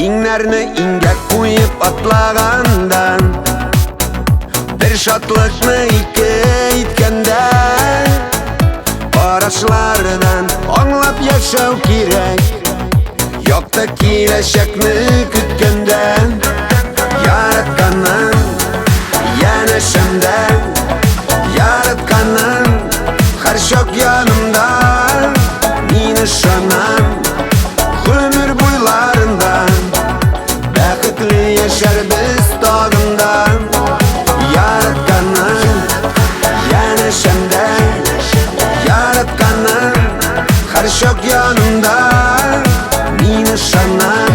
İңнәрне иңгә куеп атлагандан, бер шатлыкны ике иткәндән, карашлардан аңлап яшәү кирәк, якты киләчәкне көткәндән. Яратканның янәшәмдән, яратканның һәр чак янымда, мин ышанам гомер буйларында, бәхетле яшәрбез тагында. Яратканның янәшәмдән, яратканның һәр чак янымда, мин ышанам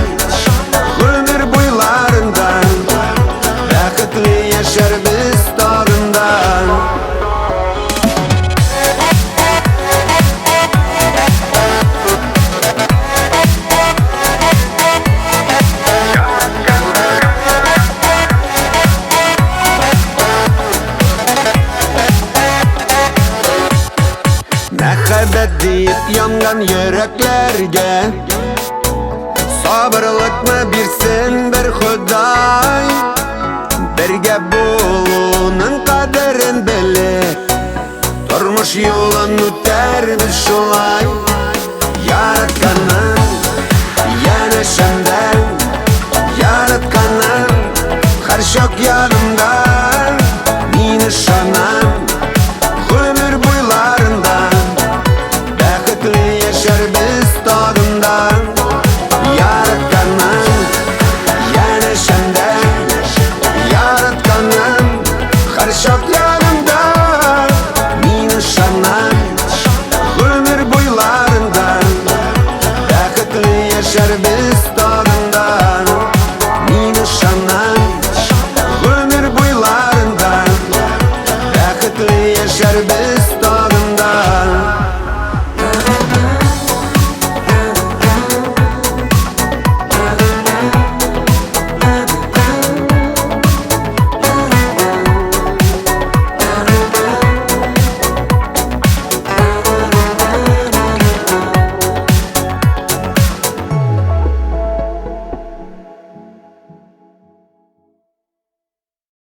гомер буйларында, бәхетле яшәрбез тагында. Мәхәббәт дип янган йөрәкләргә сабырлыкны бирсен бер Ходай, бергә булуның кадерен белеп, тормыш юлын үтәрбез шулай.